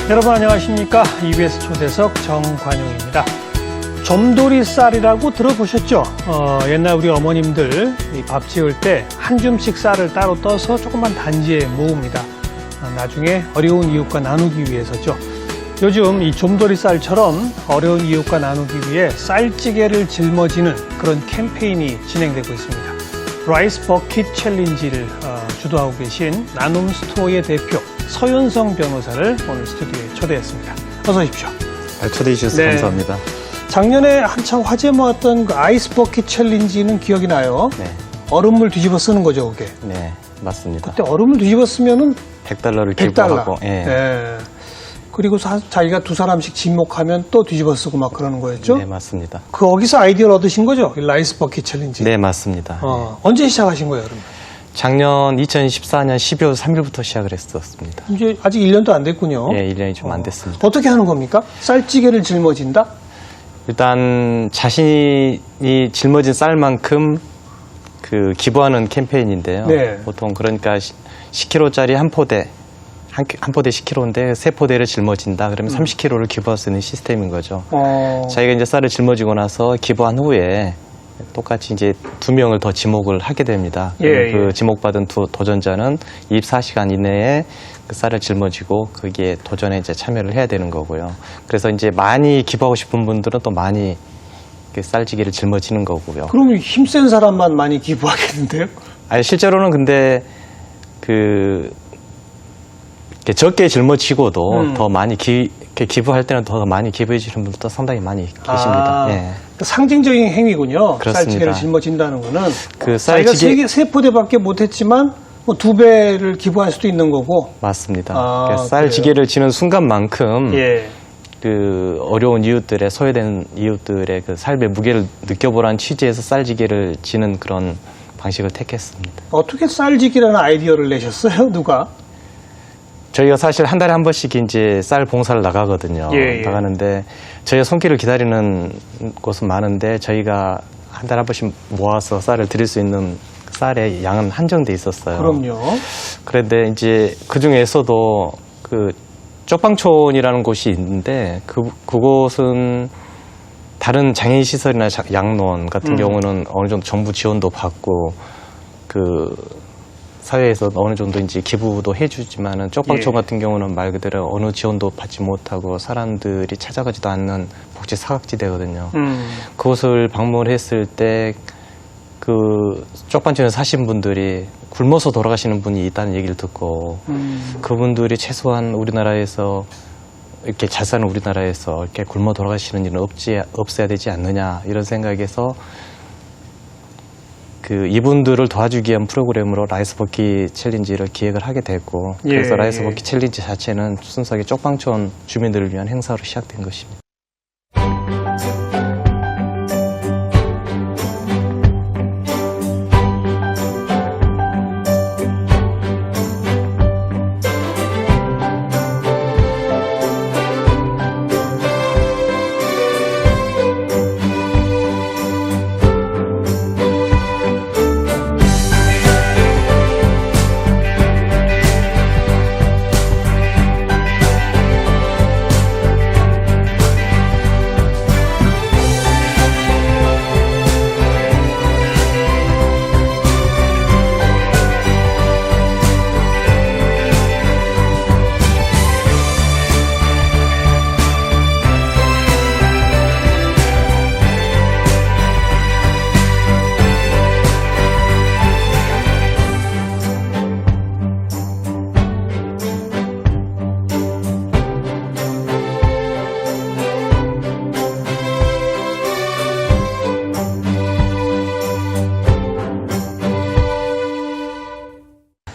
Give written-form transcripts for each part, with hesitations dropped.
여러분 안녕하십니까? EBS 초대석 정관용입니다. 점돌이 쌀이라고 들어보셨죠? 옛날 우리 어머님들 밥 지을 때 한 줌씩 쌀을 따로 떠서 조그만 단지에 모읍니다. 나중에 어려운 이웃과 나누기 위해서죠. 요즘 이 점돌이 쌀처럼 어려운 이웃과 나누기 위해 쌀찌개를 짊어지는 그런 캠페인이 진행되고 있습니다. 라이스 버킷 챌린지를 주도하고 계신 나눔 스토어의 대표 서윤성 변호사를 오늘 스튜디오에 초대했습니다. 어서 오십시오. 초대해 주셔서 감사합니다. 작년에 한창 화제 모았던 그 아이스 버킷 챌린지는 기억이 나요. 네. 얼음물 뒤집어 쓰는 거죠, 그게. 네, 맞습니다. 그때 얼음을 뒤집어 쓰면은 $100를 100달러. 기부하고. 예. 네. 그리고 자기가 두 사람씩 지목하면 또 뒤집어 쓰고 막 그러는 거였죠? 네, 맞습니다. 거기서 아이디어를 얻으신 거죠? 이 라이스 버킷 챌린지. 네, 맞습니다. 언제 시작하신 거예요, 그러면? 작년 2014년 12월 3일부터 시작을 했었습니다. 이제 아직 1년도 안 됐군요. 예, 1년이 좀 안 됐습니다. 어떻게 하는 겁니까? 쌀찌개를 짊어진다? 일단 자신이 짊어진 쌀만큼 그 기부하는 캠페인인데요. 네. 보통 그러니까 10kg짜리 한 포대 10kg인데 세 포대를 짊어진다. 그러면 30kg를 기부할 수 있는 시스템인 거죠. 자기가 이제 쌀을 짊어지고 나서 기부한 후에 똑같이 이제 2명을 더 지목을 하게 됩니다. 예, 그 지목받은 두 도전자는 24시간 이내에 그 쌀을 짊어지고 거기에 도전에 이제 참여를 해야 되는 거고요. 그래서 이제 많이 기부하고 싶은 분들은 또 많이 그 쌀지기를 짊어지는 거고요. 그러면 힘센 사람만 많이 기부하겠는데요? 아니, 실제로는 근데 적게 짊어지고도 더 많이 기부할 때는 더 많이 기부해 주시는 분들도 상당히 많이 계십니다. 예. 상징적인 행위군요. 그렇습니다. 쌀찌개를 짊어진다는 거는. 그 자기가 쌀찌개 세 포대밖에 못했지만 뭐 2배를 기부할 수도 있는 거고. 맞습니다. 그래요? 쌀지개를 지는 순간만큼 예. 그 어려운 이웃들의 소외된 이웃들의 그 삶의 무게를 느껴보라는 취지에서 쌀지개를 지는 그런 방식을 택했습니다. 어떻게 쌀지기라는 아이디어를 내셨어요? 누가? 저희가 사실 한 달에 한 번씩 이제 쌀 봉사를 나가거든요. 예. 나가는데 저희가 손길을 기다리는 곳은 많은데 저희가 한 달에 한 번씩 모아서 쌀을 드릴 수 있는 쌀의 양은 한정돼 있었어요. 그럼요. 그런데 이제 그 중에서도 그 쪽방촌이라는 곳이 있는데 그곳은 다른 장애인 시설이나 양로원 같은 경우는 어느 정도 정부 지원도 받고 그 사회에서 어느 정도 이제 기부도 해주지만은 쪽방촌 같은 경우는 말 그대로 어느 지원도 받지 못하고 사람들이 찾아가지도 않는 복지 사각지대거든요. 그곳을 방문했을 때 그 쪽방촌에 사신 분들이 굶어서 돌아가시는 분이 있다는 얘기를 듣고 그분들이 최소한 우리나라에서 이렇게 잘 사는 우리나라에서 이렇게 굶어 돌아가시는 일은 없어야 되지 않느냐 이런 생각에서 그 이분들을 도와주기 위한 프로그램으로 라이스 버킷 챌린지를 기획을 하게 됐고 그래서 라이스 버킷 챌린지 자체는 순수하게 쪽방촌 주민들을 위한 행사로 시작된 것입니다.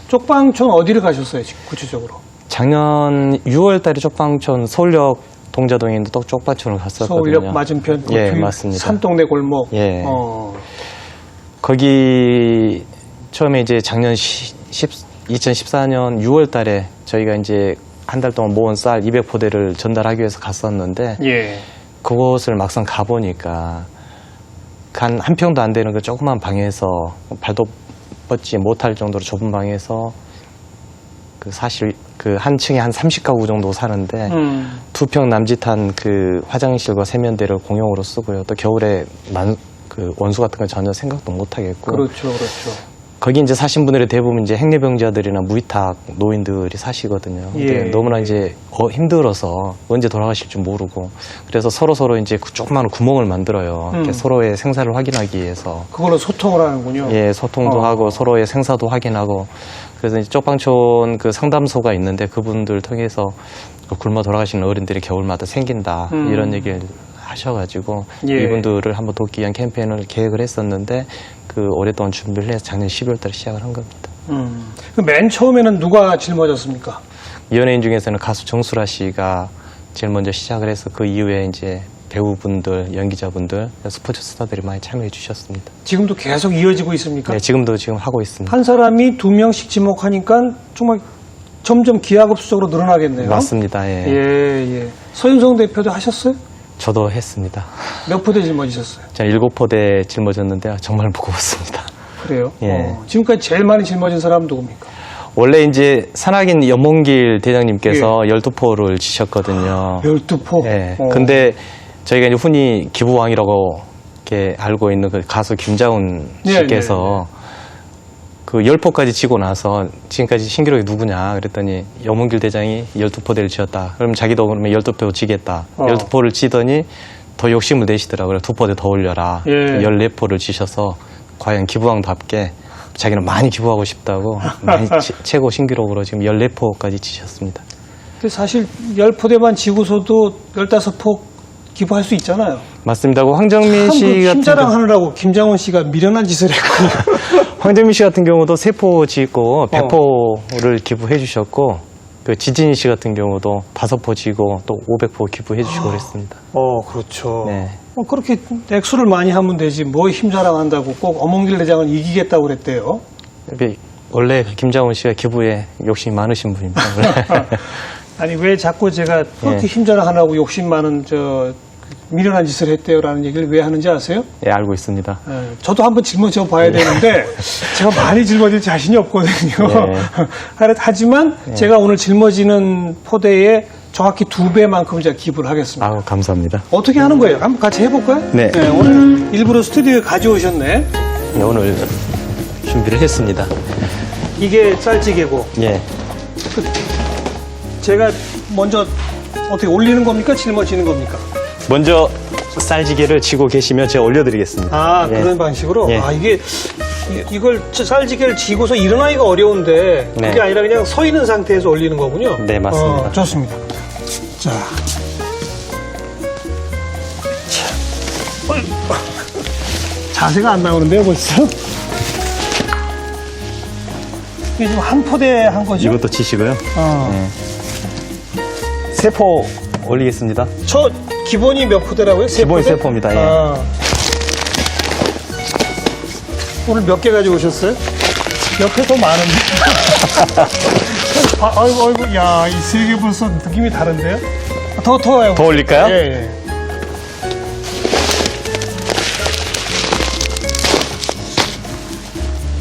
쪽방촌 어디를 가셨어요, 지금 구체적으로? 작년 6월 달에 쪽방촌 서울역 동자동에 있는 또 쪽방촌을 갔었거든요. 서울역 맞은편 예, 맞습니다. 산동네 골목. 예. 거기 처음에 이제 작년 2014년 6월 달에 저희가 이제 한 달 동안 모은 쌀 200포대를 전달하기 위해서 갔었는데 그곳을 막상 가보니까 한 평도 안 되는 그 조그만 방에서 발도 뻗지 못할 정도로 좁은 방에서 사실 그 한 층에 한 30가구 정도 사는데 2평 남짓한 그 화장실과 세면대를 공용으로 쓰고요. 또 겨울에 그 원수 같은 건 전혀 생각도 못 하겠고. 그렇죠, 그렇죠. 거기 이제 사신 분들이 대부분 이제 행리병자들이나 무위탁 노인들이 사시거든요. 근데 예. 너무나 이제 힘들어서 언제 돌아가실 줄 모르고 그래서 서로 이제 그 조그마한 구멍을 만들어요. 이렇게 서로의 생사를 확인하기 위해서. 그걸로 소통을 하는군요. 예, 소통도 하고 서로의 생사도 확인하고 그래서 이제 쪽방촌 그 상담소가 있는데 그분들 통해서 그 굶어 돌아가시는 어른들이 겨울마다 생긴다 이런 얘기를 하셔가지고 예. 이분들을 한번 돕기 위한 캠페인을 계획을 했었는데 그 오랫동안 준비를 해서 작년 12월 달에 시작을 한 겁니다. 맨 처음에는 누가 짊어졌습니까? 연예인 중에서는 가수 정수라 씨가 제일 먼저 시작을 해서 그 이후에 이제 배우분들, 연기자분들, 스포츠 스타들이 많이 참여해 주셨습니다. 지금도 계속 이어지고 있습니까? 네, 지금도 지금 하고 있습니다. 한 사람이 2명씩 지목하니까 정말 점점 기하급수적으로 늘어나겠네요. 맞습니다. 예. 예. 서윤성 대표도 하셨어요? 저도 했습니다. 몇 포대 짊어지셨어요? 저는 7포대 짊어졌는데 정말 무거웠습니다. 그래요? 예. 지금까지 제일 많이 짊어진 사람은 누굽니까? 원래 이제 산악인 연몽길 대장님께서 12포를 지셨거든요. 12포? 예. 근데 저희가 이제 흔히 기부왕이라고 이렇게 알고 있는 그 가수 김자훈 씨께서 그 10포까지 지고 나서 지금까지 신기록이 누구냐 그랬더니 연몽길 대장이 12포대를 지었다. 그럼 자기도 그러면 12포 지겠다. 12포를 지더니 더 욕심을 내시더라고요. 2포대 더 올려라. 예. 14포를 지셔서 과연 기부왕답게 자기는 많이 기부하고 싶다고 많이 최고 신기록으로 지금 14포까지 지셨습니다. 근데 사실 10포대만 지고서도 15포 기부할 수 있잖아요. 맞습니다. 그 황정민 씨 같은 힘자랑하느라고 김장원 씨가 미련한 짓을 했군요. 황정민 씨 같은 경우도 3포 짓고 100포를 기부해 주셨고 그 지진이 씨 같은 경우도 5포 지고 또 500포 기부해 주시고 그랬습니다. 그렇죠. 네. 그렇게 액수를 많이 하면 되지 뭐 힘자랑한다고 꼭 어몽길 대장을 이기겠다고 그랬대요. 원래 김장훈 씨가 기부에 욕심이 많으신 분입니다. 아니 왜 자꾸 제가 그렇게 힘자랑하느라고 욕심 많은 미련한 짓을 했대요라는 얘기를 왜 하는지 아세요? 예, 알고 있습니다. 저도 한번 짊어져 봐야 되는데 제가 많이 짊어질 자신이 없거든요. 하지만 제가 오늘 짊어지는 포대에 정확히 2배만큼 제가 기부를 하겠습니다. 아우, 감사합니다. 어떻게 하는 거예요? 한번 같이 해볼까요? 네. 오늘 일부러 스튜디오에 가져오셨네. 네, 오늘 준비를 했습니다. 이게 쌀찌개고. 예. 제가 먼저 어떻게 올리는 겁니까? 짊어지는 겁니까? 먼저 쌀지게를 지고 계시면 제가 올려드리겠습니다. 예. 그런 방식으로? 예. 이걸 쌀지개를 지고서 일어나기가 어려운데 그게 네. 아니라 그냥 서 있는 상태에서 올리는 거군요? 네, 맞습니다. 좋습니다. 자. 자세가 안 나오는데요, 벌써? 이게 지금 한 포대 한 거죠? 이것도 치시고요. 어. 3포 올리겠습니다. 저 기본이 몇 포대라고요? 기본이 3포입니다. 예. 오늘 몇 개 가지고 오셨어요? 옆에 더 많은데? 아이고, 야, 이 3개 벌써 느낌이 다른데요? 더 해요. 더 올릴까요? 예.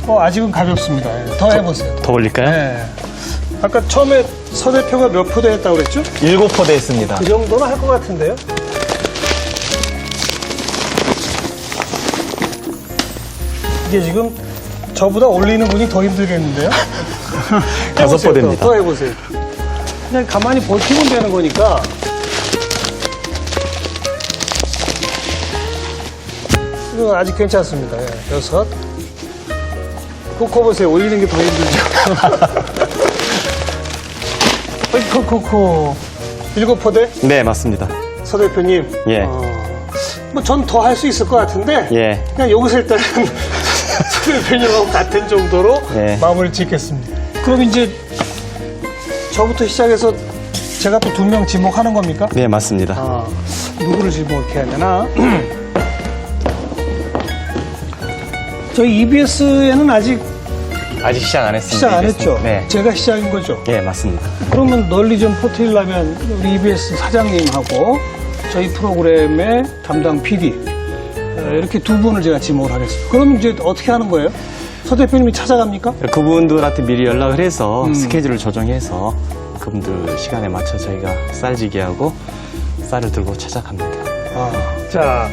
아직은 가볍습니다. 예. 더 해보세요. 더 올릴까요? 예. 아까 처음에 서 대표가 몇 포대 했다고 그랬죠? 7포대 했습니다. 그 정도는 할 것 같은데요? 이게 지금 저보다 올리는 분이 더 힘들겠는데요? 5포대입니다. 더 해보세요. 그냥 가만히 버티면 되는 거니까. 이거 아직 괜찮습니다. 6. 코코 올리는 게 더 힘들죠. 코코 7포대? 네, 맞습니다. 서 대표님. 예. 전 더 할 수 있을 것 같은데. 예. 그냥 여기서 일단은 서 대표님하고 같은 정도로 예. 마무리를 짓겠습니다. 그럼 이제 저부터 시작해서 제가 또 2명 지목하는 겁니까? 네, 맞습니다. 누구를 지목해야 되나? 저희 EBS에는 아직 시작 안 했습니다. 시작 안 했죠? 네. 제가 시작인 거죠? 예, 맞습니다. 그러면 널리 좀 퍼뜨리려면 우리 EBS 사장님하고 저희 프로그램의 담당 PD 이렇게 두 분을 제가 지목을 하겠습니다. 그럼 이제 어떻게 하는 거예요? 서 대표님이 찾아갑니까? 그분들한테 미리 연락을 해서 스케줄을 조정해서 그분들 시간에 맞춰 저희가 쌀지기하고 쌀을 들고 찾아갑니다. 자,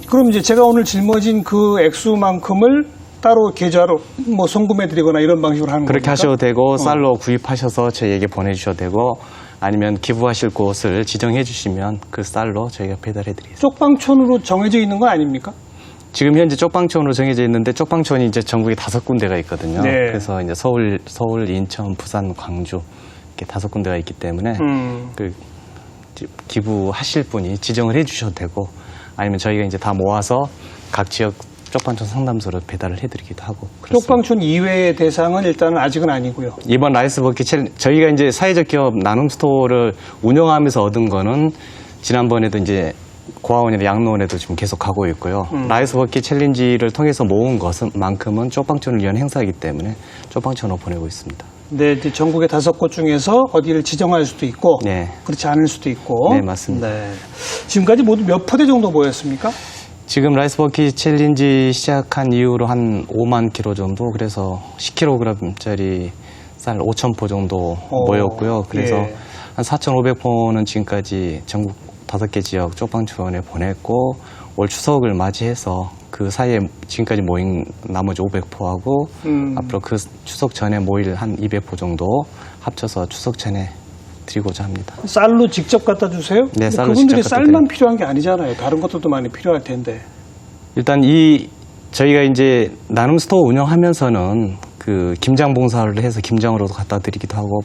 그럼 이제 제가 오늘 짊어진 그 액수만큼을 따로 계좌로 뭐 송금해드리거나 이런 방식으로 하는 그렇게 겁니까? 하셔도 되고 쌀로 구입하셔서 저희에게 보내주셔도 되고 아니면 기부하실 곳을 지정해 주시면 그 쌀로 저희가 배달해 드리겠습니다. 쪽방촌으로 정해져 있는 건 아닙니까? 지금 현재 쪽방촌으로 정해져 있는데 쪽방촌이 이제 전국에 5군데가 있거든요. 네. 그래서 이제 서울, 인천, 부산, 광주 이렇게 5군데가 있기 때문에 그 기부하실 분이 지정을 해주셔도 되고 아니면 저희가 이제 다 모아서 각 지역 쪽방촌 상담소로 배달을 해드리기도 하고 그렇습니다. 쪽방촌 이외의 대상은 일단은 아직은 아니고요. 이번 라이스 버킷 챌린지 저희가 이제 사회적 기업 나눔 스토어를 운영하면서 얻은 거는 지난번에도 이제 고아원이나 양로원에도 지금 계속 가고 있고요. 라이스 버킷 챌린지를 통해서 모은 것만큼은 쪽방촌을 위한 행사이기 때문에 쪽방촌으로 보내고 있습니다. 네, 이제 전국의 5곳 중에서 어디를 지정할 수도 있고, 네. 그렇지 않을 수도 있고. 네, 맞습니다. 네. 지금까지 모두 몇 포대 정도 모였습니까? 지금 라이스 버킷 챌린지 시작한 이후로 한 5만 킬로 정도, 그래서 10kg짜리 쌀 5,000포 정도 모였고요. 그래서 예. 한 4,500포는 지금까지 전국 5개 지역 쪽방촌에 보냈고, 올 추석을 맞이해서 그 사이에 지금까지 모인 나머지 500포하고 앞으로 그 추석 전에 모일 한 200포 정도 합쳐서 추석 전에 드리고자 합니다. 쌀로 직접 갖다 주세요? 네, 쌀로 그분들이 직접 갖다 쌀만 드립니다. 필요한 게 아니잖아요. 다른 것들도 많이 필요할 텐데. 일단 저희가 이제 나눔 스토어 운영하면서는 그 김장 봉사를 해서 김장으로도 갖다 드리기도 하고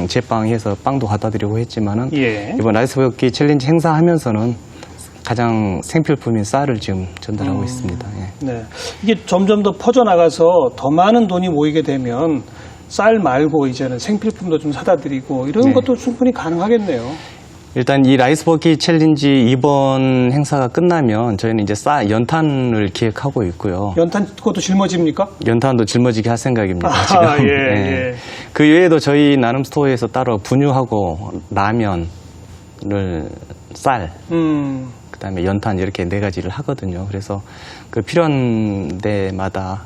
제빵 해서 빵도 갖다 드리고 했지만은 예. 이번 라이스 버킷 챌린지 행사하면서는 가장 생필품인 쌀을 지금 전달하고 있습니다. 예. 네. 이게 점점 더 퍼져나가서 더 많은 돈이 모이게 되면 쌀 말고 이제는 생필품도 좀 사다 드리고 이런 네. 것도 충분히 가능하겠네요. 일단 이 라이스 버킷 챌린지 이번 행사가 끝나면 저희는 이제 연탄을 기획하고 있고요. 연탄 그것도 짊어집니까? 연탄도 짊어지게 할 생각입니다. 아, 지금. 예, 예. 예. 그 외에도 저희 나눔 스토어에서 따로 분유하고 라면을 쌀, 그다음에 연탄 이렇게 4가지를 하거든요. 그래서 그 필요한 데마다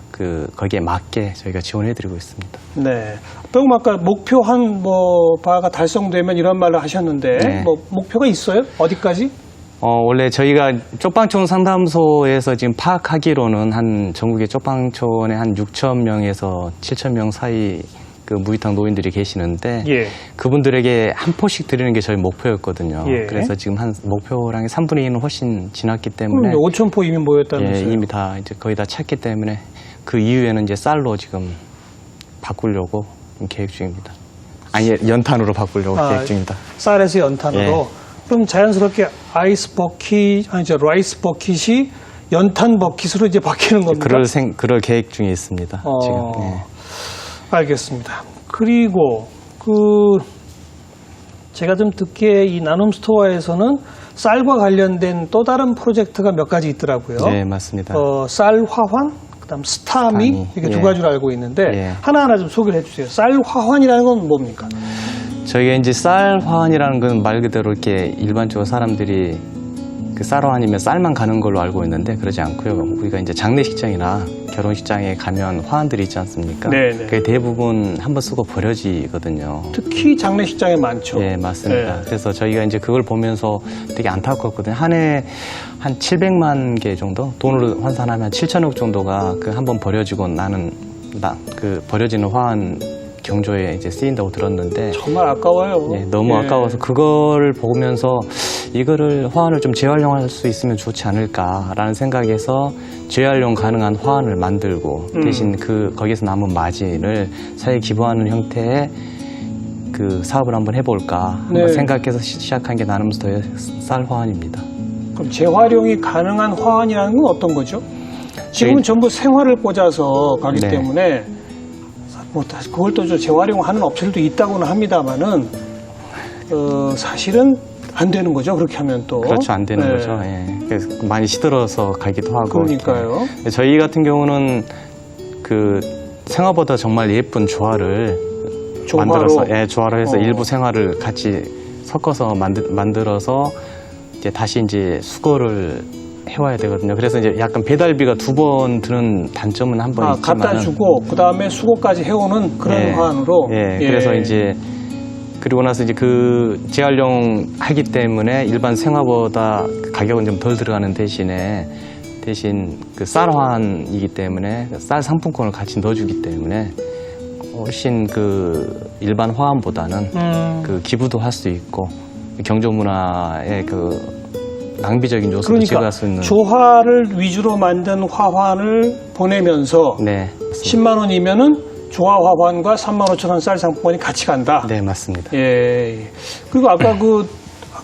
거기에 맞게 저희가 지원해드리고 있습니다. 네. 조금 아까 목표한 바가 달성되면 이런 말을 하셨는데 네. 목표가 있어요? 어디까지? 원래 저희가 쪽방촌 상담소에서 지금 파악하기로는 한 전국의 쪽방촌에 한 6,000명에서 7,000명 사이 그 무이탁 노인들이 계시는데 예. 그분들에게 한 포씩 드리는 게 저희 목표였거든요. 예. 그래서 지금 한 목표량의 3분의 1은 훨씬 지났기 때문에 그럼 5,000포 이미 모였다면서요? 예, 이미 다 이제 거의 다 찼기 때문에 그 이후에는 이제 쌀로 지금 바꾸려고 계획 중입니다. 아니 연탄으로 바꾸려고 계획 중입니다. 쌀에서 연탄으로. 예. 그럼 자연스럽게 라이스 버킷이 연탄 버킷으로 이제 바뀌는 겁니다. 그럴 계획 중에 있습니다. 지금. 예. 알겠습니다. 그리고 제가 좀 듣기에 이 나눔 스토어에서는 쌀과 관련된 또 다른 프로젝트가 몇 가지 있더라고요. 네, 맞습니다. 쌀 화환, 그다음 스타미 이렇게 두 가지로 알고 있는데 예. 하나하나 좀 소개를 해주세요. 쌀 화환이라는 건 뭡니까? 저희가 이제 쌀 화환이라는 건 말 그대로 이렇게 일반적으로 사람들이 그 쌀 화환이면 쌀만 가는 걸로 알고 있는데 그러지 않고요. 우리가 이제 장례식장이나 결혼식장에 가면 화환들이 있지 않습니까? 네네. 그게 대부분 한번 쓰고 버려지거든요. 특히 장례식장에 많죠. 예, 맞습니다. 네. 그래서 저희가 이제 그걸 보면서 되게 안타깝거든요. 한 해 한 700만 개 정도 돈으로 환산하면 7천억 정도가 그 한번 버려지고 버려지는 화환 경조에 이제 쓰인다고 들었는데 정말 아까워요. 예, 너무 아까워서 그걸 보면서 이거를 화환을 좀 재활용할 수 있으면 좋지 않을까라는 생각에서 재활용 가능한 화환을 만들고 대신 거기에서 남은 마진을 사회에 기부하는 형태의 그 사업을 한번 해볼까 한번 생각해서 시작한 게 나눔 스토어의 쌀 화환입니다. 그럼 재활용이 가능한 화환이라는 건 어떤 거죠? 지금은 전부 생활을 꽂아서 가기 네. 때문에 그걸 또 재활용하는 업체들도 있다고는 합니다만은 사실은 안 되는 거죠. 그렇게 하면 또 그렇죠, 안 되는 거죠. 예. 그래서 많이 시들어서 가기도 하고. 그러니까요. 이렇게. 저희 같은 경우는 그 생화보다 정말 예쁜 조화를 조화로? 만들어서, 조화를 해서 일부 생화를 같이 섞어서 만들어서 이제 다시 이제 수거를 해와야 되거든요. 그래서 이제 약간 배달비가 2번 드는 단점은 한 번 있지만 갖다 주고 그 다음에 수거까지 해오는 그런 예, 화환으로. 예, 그래서 이제 그리고 나서 이제 그 재활용 하기 때문에 일반 생화보다 가격은 좀 덜 들어가는 대신 그 쌀 화환이기 때문에 쌀 상품권을 같이 넣어주기 때문에 훨씬 그 일반 화환보다는 그 기부도 할 수 있고 경조 문화의 그 낭비적인 요소도 그러니까 제거할 수 있는. 조화를 위주로 만든 화환을 보내면서 네, 10만 원이면은 조화 화환과 3만 5천 원 쌀 상품권이 같이 간다. 네, 맞습니다. 예. 그리고 아까 그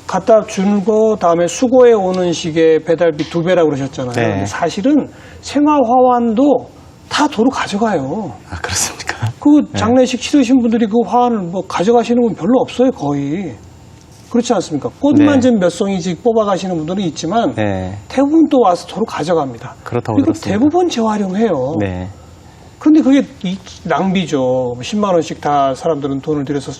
갖다 주는 거 다음에 수거해 오는 식의 배달비 2배라고 그러셨잖아요. 네. 근데 사실은 생화 화환도 다 도로 가져가요. 아, 그렇습니까? 그 장례식 치르신 분들이 그 화환을 뭐 가져가시는 분 별로 없어요, 거의. 그렇지 않습니까? 꽃만 네. 좀 몇 송이씩 뽑아가시는 분들은 있지만 네, 대부분 또 와서 도로 가져갑니다. 그렇다고 그리고 들었습니다. 대부분 재활용해요. 네, 그런데 그게 낭비죠. 10만 원씩 다 사람들은 돈을 들여서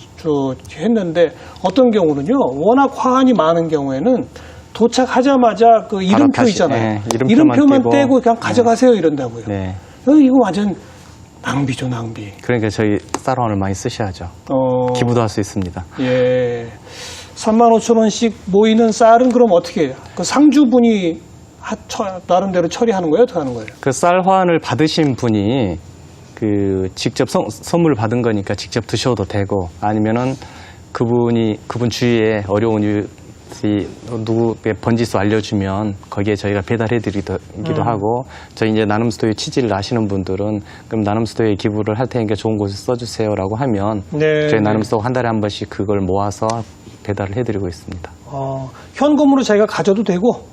했는데 어떤 경우는요. 워낙 화환이 많은 경우에는 도착하자마자 그 이름표 다시, 있잖아요. 네, 이름표만 이름표만 떼고. 떼고 그냥 가져가세요 이런다고요. 네. 이거 완전 낭비죠, 낭비. 그러니까 저희 쌀화환을 많이 쓰셔야죠. 기부도 할 수 있습니다. 예. 3만 5천 원씩 모이는 쌀은 그럼 어떻게 해요? 그 상주분이 나름대로 처리하는 거예요? 어떻게 하는 거예요? 그 쌀화환을 받으신 분이 그 직접 선물을 받은 거니까 직접 드셔도 되고 아니면은 그분 주위에 어려운 이웃이 누구의 번지수 알려주면 거기에 저희가 배달해드리기도 하고 저희 이제 나눔스토어에 취지를 아시는 분들은 그럼 나눔스토어에 기부를 할 테니까 좋은 곳에 써주세요라고 하면 네, 저희 나눔스토어 한 달에 한 번씩 그걸 모아서 배달을 해드리고 있습니다. 현금으로 자기가 가져도 되고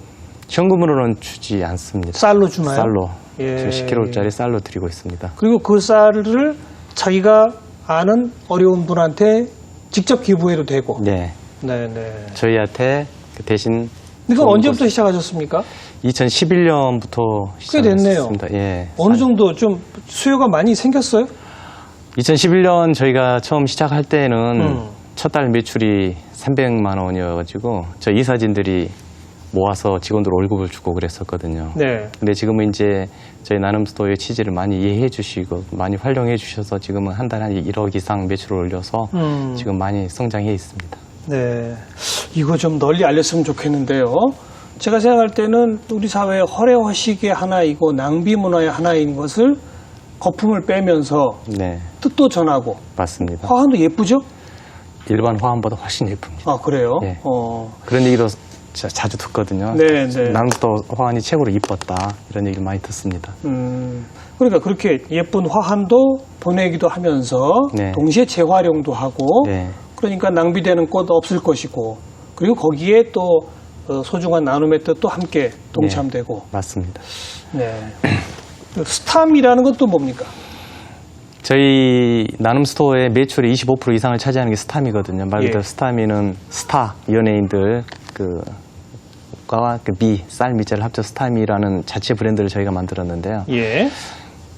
현금으로는 주지 않습니다. 쌀로 주나요? 쌀로. 예. 지금 10kg짜리 쌀로 드리고 있습니다. 그리고 그 쌀을 자기가 아는 어려운 분한테 직접 기부해도 되고. 네. 네네. 저희한테 그 대신. 그러니까 언제부터 시작하셨습니까? 2011년부터 꽤 됐네요. 시작했습니다. 예. 어느 정도 좀 수요가 많이 생겼어요? 2011년 저희가 처음 시작할 때는 첫 달 매출이 300만 원이어가지고 저희 이사진들이 모아서 직원들 월급을 주고 그랬었거든요. 네. 근데 지금은 이제 저희 나눔스토어의 취지를 많이 이해해 주시고 많이 활용해 주셔서 지금은 한 달에 한 1억 이상 매출을 올려서 지금 많이 성장해 있습니다. 네. 이거 좀 널리 알렸으면 좋겠는데요. 제가 생각할 때는 우리 사회의 허례허식의 하나이고 낭비 문화의 하나인 것을 거품을 빼면서 네, 뜻도 전하고 맞습니다. 화환도 예쁘죠? 일반 화환보다 훨씬 예쁩니다. 아, 그래요? 예. 그런 얘기도 자주 듣거든요. 네, 네. 나눔스토어 화환이 최고로 이뻤다 이런 얘기를 많이 듣습니다. 그러니까 그렇게 예쁜 화환도 보내기도 하면서 네. 동시에 재활용도 하고 네. 그러니까 낭비되는 꽃 없을 것이고 그리고 거기에 또 소중한 나눔의 뜻도 함께 동참되고. 맞습니다. 네. 그 스탐이라는 것도 뭡니까? 저희 나눔스토어의 매출의 25% 이상을 차지하는 게 스타미거든요. 말 그대로 예. 스타미는 스타 연예인들 그과 그 미, 쌀 미자를 합쳐 스타미라는 자체 브랜드를 저희가 만들었는데요. 예.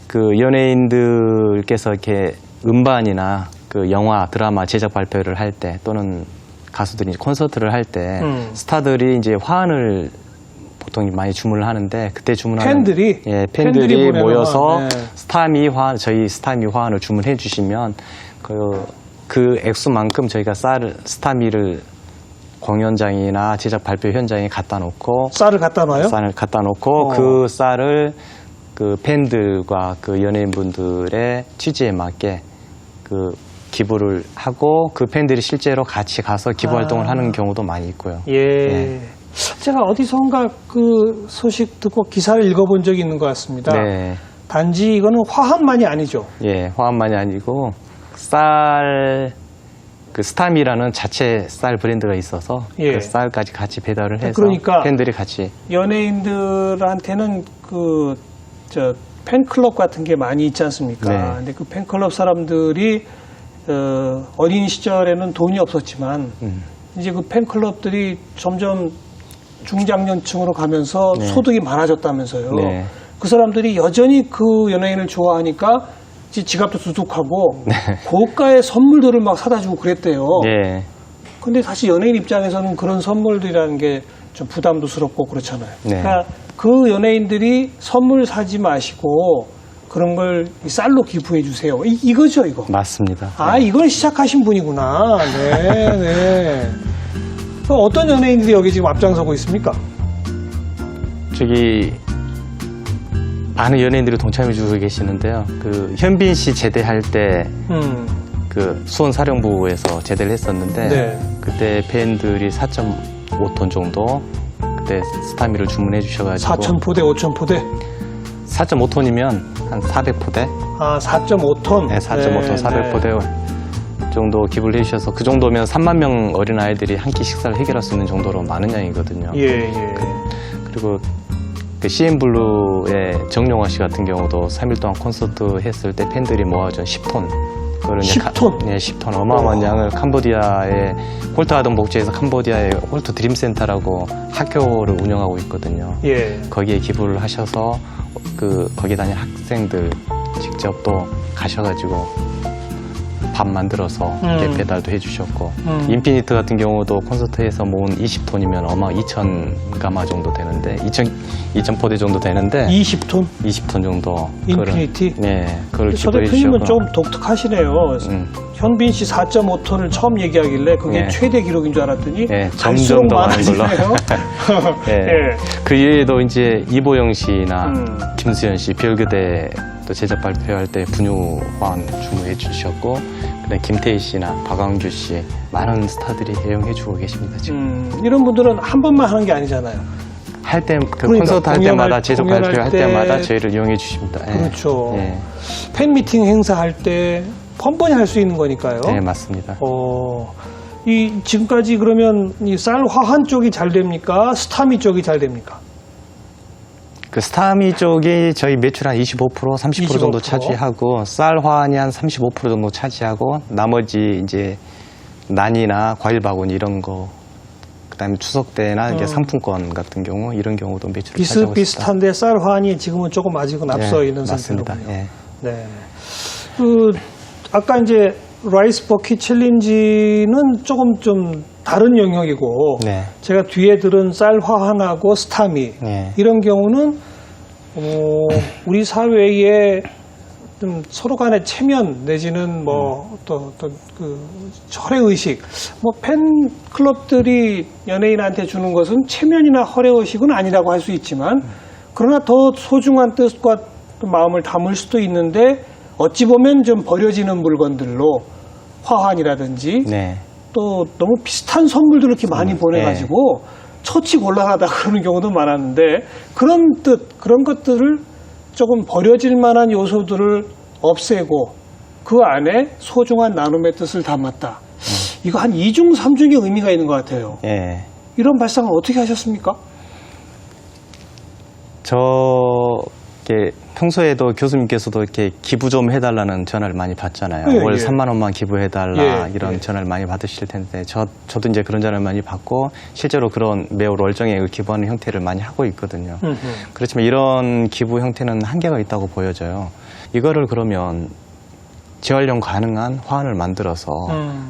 그 연예인들께서 이렇게 음반이나 그 영화, 드라마 제작 발표를 할 때 또는 가수들이 이제 콘서트를 할 때 스타들이 이제 화환을 보통 많이 주문을 하는데 그때 주문하는 팬들이? 예, 팬들이 팬들이 보내는 모여서 화환, 네. 스타미 화환 저희 스타미 화환을 주문해 주시면 그 액수만큼 저희가 스타미를 공연장이나 제작 발표 현장에 갖다 놓고 쌀을 갖다 놔요? 쌀을 갖다 놓고 그 쌀을 그 팬들과 그 연예인분들의 취지에 맞게 그 기부를 하고 그 팬들이 실제로 같이 가서 기부 활동을 하는 경우도 많이 있고요. 예. 제가 어디선가 그 소식 듣고 기사를 읽어본 적이 있는 것 같습니다. 네. 단지 이거는 화환만이 아니죠. 예, 화환만이 아니고 그 스타미라는 자체 쌀 브랜드가 있어서 예. 그 쌀까지 같이 배달을 해서 그러니까 팬들이 같이 연예인들한테는 팬클럽 같은 게 많이 있지 않습니까? 네. 근데 그 팬클럽 사람들이 어린 시절에는 돈이 없었지만 이제 그 팬클럽들이 점점 중장년층으로 가면서 네. 소득이 많아졌다면서요. 네. 그 사람들이 여전히 그 연예인을 좋아하니까 이제 지갑도 두둑하고 고가의 선물들을 막 사다 주고 그랬대요. 예. 근데 사실 연예인 입장에서는 그런 선물들이라는 게 좀 부담도스럽고 그렇잖아요. 네. 그러니까 그 연예인들이 선물 사지 마시고 그런 걸 이 쌀로 기부해 주세요. 이거죠, 이거. 맞습니다. 아, 이걸 시작하신 분이구나. 네, 네. 그럼 어떤 연예인들이 여기 지금 앞장서고 있습니까? 저기 많은 연예인들이 동참해주고 계시는데요. 그 현빈 씨 제대할 때 그 수원 사령부에서 제대를 했었는데 네. 그때 팬들이 4.5톤 정도 그때 스타미를 주문해 주셔가지고 4,000포대, 5,000포대? 4.5톤이면 한 400포대? 아, 4.5톤? 네, 4.5톤, 400포대 정도 기부를 해주셔서 그 정도면 3만 명 어린아이들이 한 끼 식사를 해결할 수 있는 정도로 많은 양이거든요. 예, 예. 그리고 그 CN블루의 정용화 씨 같은 경우도 3일 동안 콘서트 했을 때 팬들이 모아준 10톤. 그걸 이제 10톤? 네, 10톤. 어마어마한 양을 캄보디아의 홀트 아동 복지에서 캄보디아의 홀트 드림센터라고 학교를 운영하고 있거든요. 예. 거기에 기부를 하셔서 거기 다니는 학생들 직접 또 가셔가지고 밥 만들어서 이렇게 배달도 해주셨고 인피니트 같은 경우도 콘서트에서 모은 20톤이면 아마 2,000가마 정도 되는데 2,000포대 정도 되는데 20톤? 20톤 정도 인피니티? 네, 그걸 저 기부해 대표님은 주셨고 좀 독특하시네요. 현빈 씨 4.5톤을 처음 얘기하길래 그게 네. 최대 기록인 줄 알았더니 네, 갈수록 점점 더 많은 걸로. 많아지네요. 네. 예. 그 이외에도 이제 이보영 씨나 김수현 씨 별그대 또 제작 발표할 때 분유환 주문해 주셨고 그다음에 김태희 씨나 박광규 씨 많은 스타들이 애용해 주고 계십니다 지금. 이런 분들은 한 번만 하는 게 아니잖아요. 할 때 그 그러니까 콘서트 할 때마다 제작 공연할 발표할 때 때마다 저희를 이용해 주십니다. 예. 그렇죠. 예. 팬미팅 행사할 때 뻔뻔히 할 수 있는 거니까요. 네, 맞습니다. 이 지금까지 그러면 이 쌀 화한 쪽이 잘 됩니까? 스타미 쪽이 잘 됩니까? 그 스타미 쪽이 저희 매출 한 25%, 30% 정도 25%? 차지하고 쌀화환이 한 35% 정도 차지하고 나머지 이제 난이나 과일 바구니 이런 거 그다음에 추석 때나 이게 상품권 같은 경우 이런 경우도 매출을 차지하고 있습니다. 비슷비슷한데 쌀 화환이 지금은 조금 아직은 앞서 네, 있는 맞습니다. 상태로군요. 예. 네. 아까 이제 라이스 버킷 챌린지는 조금 좀 다른 영역이고 네. 제가 뒤에 들은 쌀 화환하고 스타미 네. 이런 경우는 우리 사회에 좀 서로 간의 체면 내지는 뭐 어떤 그 허례 의식 뭐 팬클럽들이 연예인한테 주는 것은 체면이나 허례 의식은 아니라고 할 수 있지만 그러나 더 소중한 뜻과 마음을 담을 수도 있는데 어찌 보면 좀 버려지는 물건들로 화환이라든지 네. 또 너무 비슷한 선물들을 이렇게 많이 보내가지고 처치곤란하다 그러는 경우도 많았는데 그런 뜻, 그런 것들을 조금 버려질 만한 요소들을 없애고 그 안에 소중한 나눔의 뜻을 담았다. 이거 한 2중, 3중의 의미가 있는 것 같아요. 예. 이런 발상을 어떻게 하셨습니까? 평소에도 교수님께서도 이렇게 기부 좀 해달라는 전화를 많이 받잖아요. 예, 월 예. 3만 원만 기부해달라 예, 이런 예. 전화를 많이 받으실 텐데 저도 이제 그런 전화를 많이 받고 실제로 그런 매우 월정액을 기부하는 형태를 많이 하고 있거든요. 그렇지만 이런 기부 형태는 한계가 있다고 보여져요. 이거를 그러면 재활용 가능한 화환을 만들어서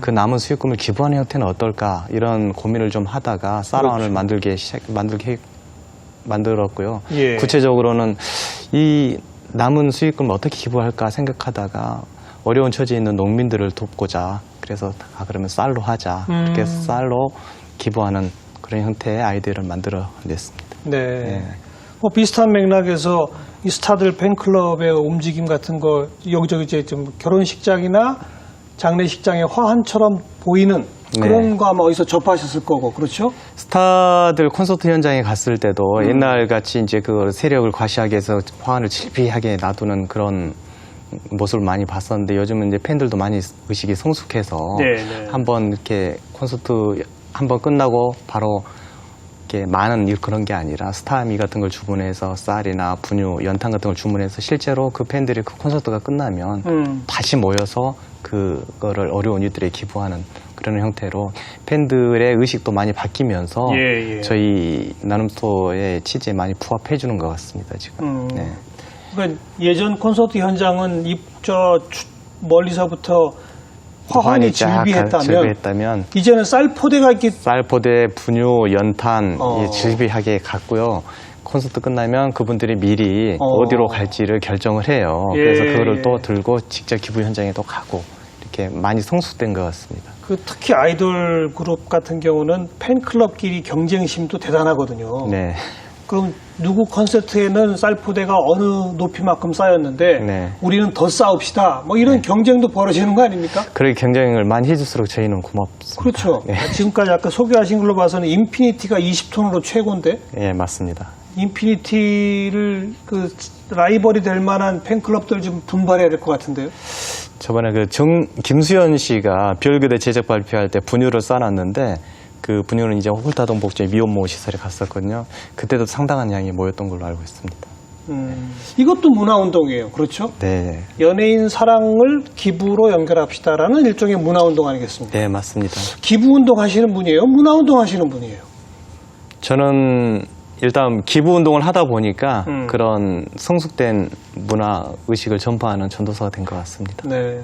그 남은 수익금을 기부하는 형태는 어떨까 이런 고민을 좀 하다가 쌀화환을 만들었고요. 예. 구체적으로는 이 남은 수익금을 어떻게 기부할까 생각하다가 어려운 처지에 있는 농민들을 돕고자 그래서 그러면 쌀로 하자 이렇게 쌀로 기부하는 그런 형태의 아이디어를 만들어냈습니다. 네. 뭐 비슷한 맥락에서 이 스타들 팬클럽의 움직임 같은 거 여기저기 이제 좀 결혼식장이나 장례식장의 화환처럼 보이는 그런 거 아마 어디서 접하셨을 거고 그렇죠? 스타들 콘서트 현장에 갔을 때도 옛날 같이 이제 그 세력을 과시하기 위해서 화환을 질비하게 놔두는 그런 모습을 많이 봤었는데 요즘은 이제 팬들도 많이 의식이 성숙해서 네. 한번 이렇게 콘서트 한번 끝나고 바로 이렇게 많은 그런 게 아니라 스타미 같은 걸 주문해서 쌀이나 분유, 연탄 같은 걸 주문해서 실제로 그 팬들이 그 콘서트가 끝나면 다시 모여서 그거를 어려운 이들에 기부하는 그런 형태로 팬들의 의식도 많이 바뀌면서 저희 나눔스토어의 취지에 많이 부합해 주는 것 같습니다 지금. 네. 그러니까 예전 콘서트 현장은 멀리서부터 화환이 쫙 질비했다면 이제는 쌀포대가 이렇게 쌀포대, 분유, 연탄 어. 질비하게 갔고요. 콘서트 끝나면 그분들이 미리 어디로 갈지를 결정을 해요. 예. 그래서 그거를 또 들고 직접 기부 현장에 또 가고 이렇게 많이 성숙된 것 같습니다. 그 특히 아이돌 그룹 같은 경우는 팬클럽끼리 경쟁심도 대단하거든요. 네. 그럼 누구 콘서트에는 쌀포대가 어느 높이만큼 쌓였는데 네. 우리는 더 쌓읍시다. 뭐 이런 경쟁도 벌어지는 거 아닙니까? 그렇게 경쟁을 많이 해줄수록 저희는 고맙습니다. 그렇죠. 네. 지금까지 아까 소개하신 걸로 봐서는 인피니티가 20톤으로 최고인데 예, 맞습니다. 인피니티를 그 라이벌이 될 만한 팬클럽들 좀 분발해야 될 것 같은데요. 저번에 김수현 씨가 별그대 제작 발표할 때 분유를 싸놨는데 그 분유는 이제 홀타동 복지의 미혼모 시설에 갔었거든요. 그때도 상당한 양이 모였던 걸로 알고 있습니다. 이것도 문화운동이에요. 그렇죠? 네. 연예인 사랑을 기부로 연결합시다라는 일종의 문화운동 아니겠습니까? 네, 맞습니다. 기부운동 하시는 분이에요? 문화운동 하시는 분이에요? 저는 일단 기부 운동을 하다 보니까 그런 성숙된 문화 의식을 전파하는 전도사가 된 것 같습니다. 네.